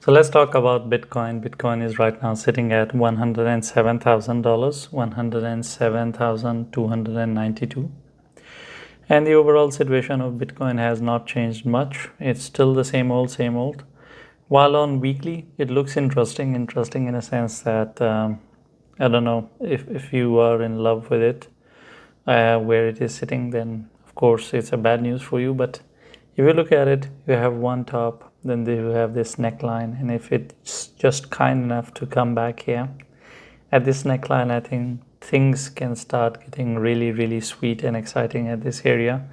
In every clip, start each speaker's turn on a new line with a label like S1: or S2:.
S1: So let's talk about Bitcoin. Bitcoin is right now sitting at $107,000, $107,292. And the overall situation of Bitcoin has not changed much. It's still the same old, same old. While on weekly, it looks interesting in a sense that, I don't know, if you are in love with it, where it is sitting, then of course it's a bad news for you. But if you look at it, you have one top, then you have this neckline, and if it's just kind enough to come back here at this neckline, I think things can start getting really sweet and exciting at this area.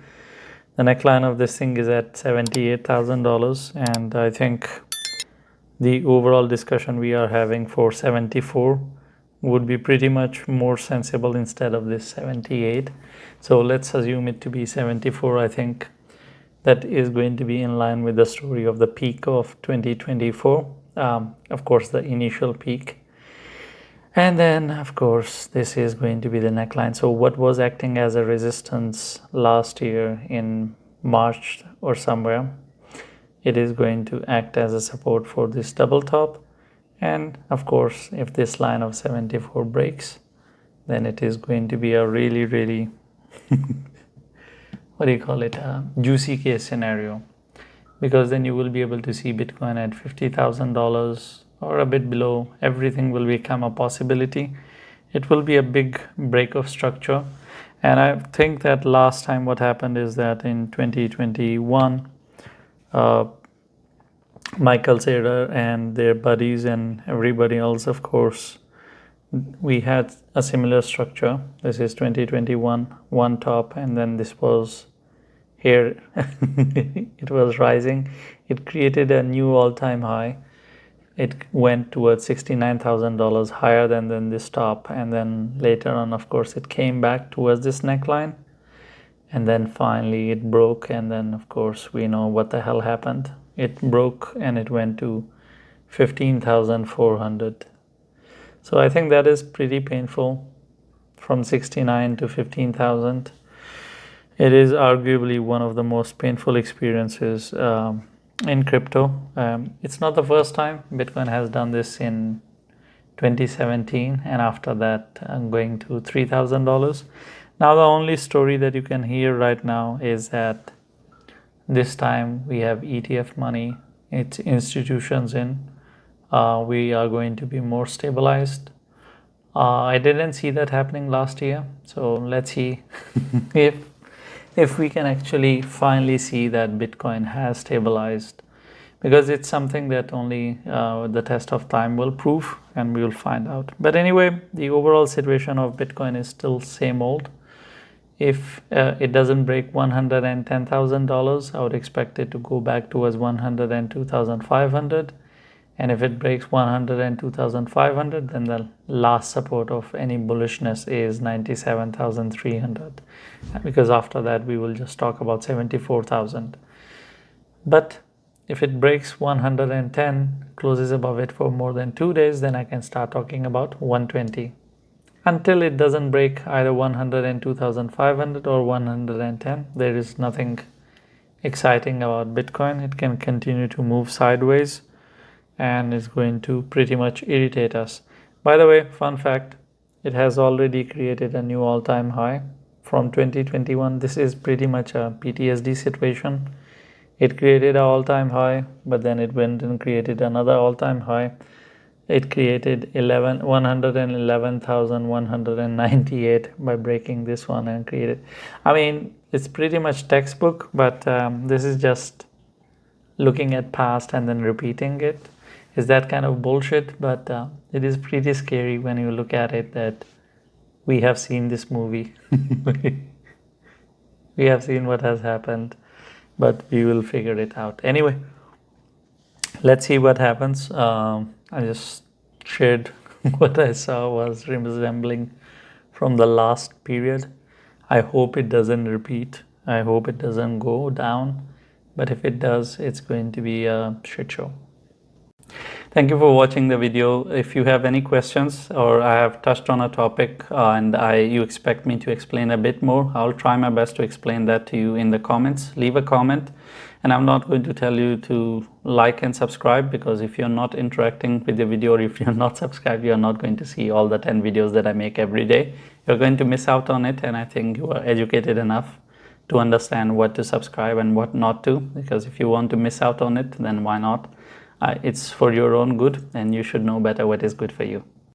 S1: The neckline of this thing is at $78,000, and I think the overall discussion we are having for 74 would be pretty much more sensible instead of this 78. So let's assume it to be 74. I think that is going to be in line with the story of the peak of 2024. Of course, the initial peak. And then, of course, this is going to be the neckline. So what was acting as a resistance last year in March or somewhere, it is going to act as a support for this double top. And of course, if this line of 74 breaks, then it is going to be a really what do you call it, a juicy case scenario, because then you will be able to see Bitcoin at $50,000 or a bit below. Everything will become a possibility. It will be a big break of structure. And I think that last time what happened is that in 2021, Michael Saylor and their buddies and everybody else, of course, we had a similar structure. This is 2021, one top, and then this was here. It was rising. It created a new all-time high. It went towards $69,000 higher than this top, and then later on, of course, it came back towards this neckline, and then finally it broke, and then of course we know what the hell happened. It broke and it went to 15,400. So I think that is pretty painful, from 69 to 15,000. It is arguably one of the most painful experiences in crypto. It's not the first time. Bitcoin has done this in 2017, and after that going to $3,000. Now the only story that you can hear right now is that this time we have ETF money, it's institutions in. We are going to be more stabilized. I didn't see that happening last year, so let's see if we can actually finally see that Bitcoin has stabilized, because it's something that only the test of time will prove, and we will find out. But anyway, the overall situation of Bitcoin is still same old. If it doesn't break $110,000, I would expect it to go back towards 102,500. And if it breaks 102,500, then the last support of any bullishness is 97,300. Because after that, we will just talk about 74,000. But if it breaks 110, closes above it for more than 2 days, then I can start talking about 120. Until it doesn't break either 102,500 or 110, there is nothing exciting about Bitcoin. It can continue to move sideways, and it's going to pretty much irritate us. By the way, fun fact, it has already created a new all-time high from 2021. This is pretty much a PTSD situation. It created an all-time high, but then it went and created another all-time high. It created 111,198 by breaking this one and created. I mean, it's pretty much textbook, but this is just looking at past and then repeating it. Is that kind of bullshit? But it is pretty scary when you look at it that we have seen this movie. We have seen what has happened, but we will figure it out. Anyway, let's see what happens. I just shared what I saw was resembling from the last period. I hope it doesn't repeat. I hope it doesn't go down. But if it does, it's going to be a shit show. Thank you for watching the video. If you have any questions, or I have touched on a topic and you expect me to explain a bit more, I'll try my best to explain that to you in the comments. Leave a comment And I'm not going to tell you to like and subscribe, because if you're not interacting with the video, or if you're not subscribed, you're not going to see all the 10 videos that I make every day. You're going to miss out on it, and I think you are educated enough to understand what to subscribe and what not to, because if you want to miss out on it, then why not? It's for your own good, and you should know better what is good for you.